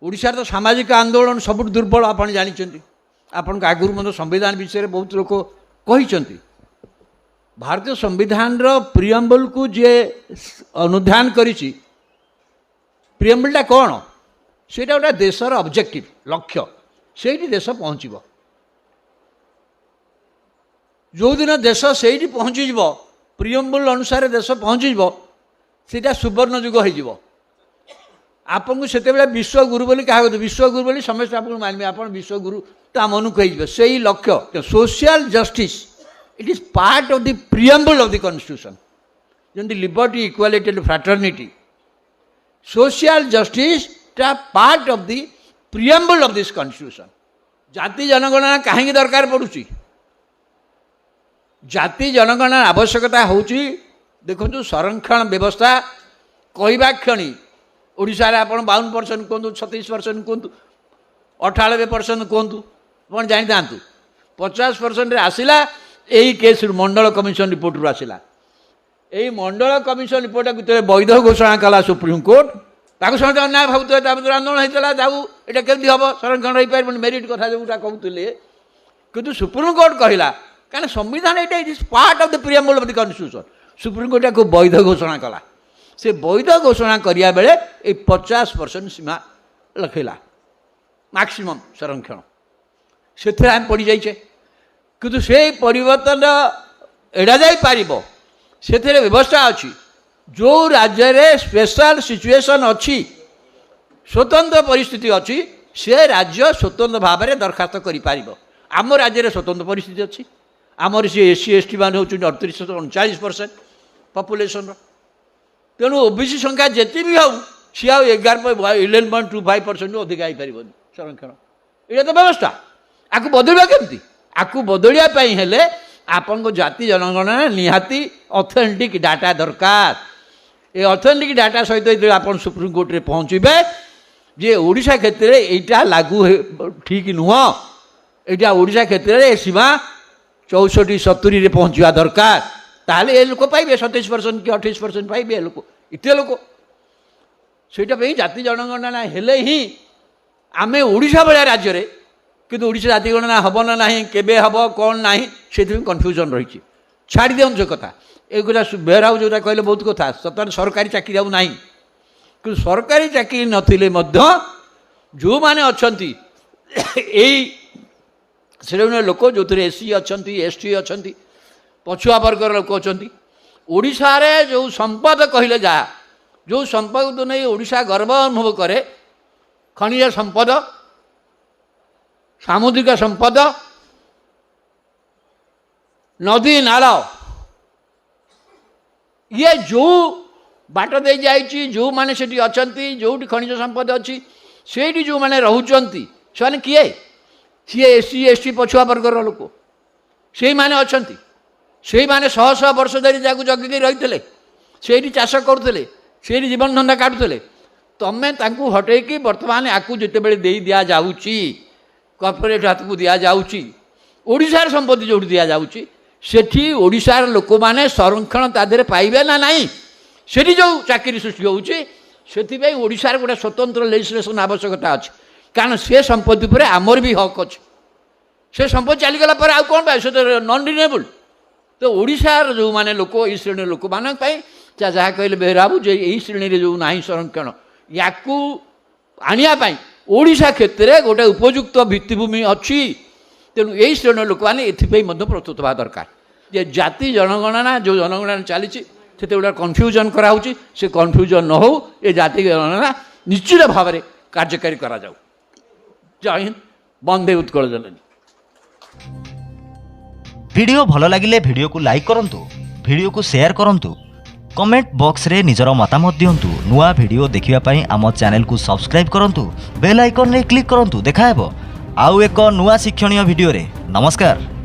ओडिशा तो सामाजिक आंदोलन सब दुर्बल आप जानते आपण आगुरी मत संविधान विषय में बहुत लोग कहते भारतीय संविधान प्रियम्बल को जे अनुधान करिछि प्रियम्बलटा कौन से गोटे देशर ऑब्जेक्टिव लक्ष्य से देश पहुँचब जो दिन देश से पहुँचीज प्रियम्बल अनुसार देश पहुँचीज सीटा सुवर्ण युग हो आपको से विश्वगुरु बोली क्या विश्वगुरु बोली समस्त आप मानवे आप विश्वगुरु ता मन को से ही लक्ष्य social justice it is part of the preamble of the constitution जमी liberty equality and fraternity social justice टा part of the preamble of this constitution जाति जनगणना कहीं दरकार पड़ुची जाति जनगणना आवश्यकता होची देखो संरक्षण व्यवस्था कहवा क्षणी ओडिशा आप 52% कहतु 36% कहतु 98% कहतु आप जानी था 50% आसला यही केस मंडल कमिशन रिपोर्ट रू आसला यही मंडल कमिशन रिपोर्ट को वैध घोषणा कला सुप्रीम कोर्ट ताको समझ ना भावुत आंदोलन होता जाऊ यहाँ केमती हम संरक्षण हो पार मेरिट कथा जोटा कहते किंतु सुप्रीम कोर्ट कहला कहीं संविधान ये it is part of the preamble of the constitution supreme court को वैध घोषणा कला से वैध घोषणा करिया बेले 50% सीमा लखेला मैक्सिमम संरक्षण से आम पड़ जाइए किंतु से परिवर्तन एड़ा जा पार से व्यवस्था अच्छी जो राज्य रे स्पेशल सिचुएशन अच्छी स्वतंत्र परिस्थिति अच्छी से राज्य स्वतंत्र भाव में दरखास्त कर आम राज्य में स्वतंत्र परिस्थिति अच्छी आमर सी एससी एसटी मान हो 38-39% पपुलेसन तेणु ओबीसी संख्या जिते भी हो सी आ 11.25% अधिक आई पार संरक्षण ये तो व्यवस्था आपको बदलवा केमती आपको बदलियापाई हेले आपन जाति जनगणना निहाती ऑथेंटिक डाटा दरकार ये ऑथेंटिक डाटा सहित आप सुप्रीम कोर्ट रे पहुँचे जे ओडिशा क्षेत्र में यहाँ लागू ठीक नुह यहाँ ओडिशा क्षेत्र में सीमा 64-70 पहुँचवा दरकार ताहले ये लोक पाइबे 27% कि 28% पाइबे लोक इतने लोक से जाति जनगणना हेले ही आमे ओडिशा भाया राज्य रे किंतु ओडिशा जाति गणना हम ना ना केबे हम कौन ना से कन्फ्यूजन रही छाड़ी दिखाँ जो कथा एगुला बेहराऊ जोटा कहले बहुत कथा सतरे सरकारी चाकरी आउ ना कि सरकारी चाकरी नथिले जो माने अच्छी श्रेणी लोक जो एससी अच्छा एसटी अच्छा पछुआ वर्गर लोक अच्छा ओडिशा रे जो संपद कहले जा जो संपद नहीं ओडिशा गर्व अनुभव करे खनिज संपद सामुद्रिक संपद नदी नाल ये जो बाट दे जाइए जो माने सेठी अछंती जो खनिज संपद अच्छी से जो माने रहउचंती से किए सी एससी एसटी पछुआ वर्गर लोक से माने अछंती से माने शह शह वर्ष धरी जगह जगिकी रही से चाष करुले से जीवन धंदा काटुले तमें तांकू हटेकी बर्तमान आकू जिते बड़े दे दिया जाउची कॉर्पोरेट हाथ को दिया जाउची ओडिशार संपत्ति जो दिया जाउची सेठी ओडिशार लोक माने संरक्षण तादेरे पाइबे ना नहीं सेठी जो चाकरी सृष्टि होउची सेथिबे ओडिशार गोटे स्वतंत्र लेजिस्लेशन आवश्यकता अछि कारण से संपत्ति पर आमर भी हक अच्छे से संपत्ति चलीगला पर आउ कौन पाए से तो नॉन रिन्यूएबल तो ओडिशार जो माने लोक ई श्रेणी लोक मान जहाँ कहले बेहराबू जे यही श्रेणी जो ना संरक्षण या आनिया ओडिशा क्षेत्र में गोटे उपयुक्त भित्तिभूमि अच्छी तेणु यही श्रेणी लोक मैंने प्रस्तुत हवा दरकार जे जाति जनगणना जो जनगणना चली से गोटे कन्फ्यूजन कराऊँच से कन्फ्यूजन न हो ये जाति जनगणना निश्चित भाव में कार्यकारी करा जाऊ। जय हिंद बंदे उत्कल जननी। वीडियो भल लगिले वीडियो को लाइक करंतु वीडियो को शेयर करंतु कमेंट बॉक्स रे निजर मतामत दियंतु नुआ वीडियो देखिबा पई आम चैनल को सब्सक्राइब करंतु बेल आइकन रे क्लिक करंतु देखा हेबो आउ एक नुआ शिक्षणीय वीडियो रे। नमस्कार।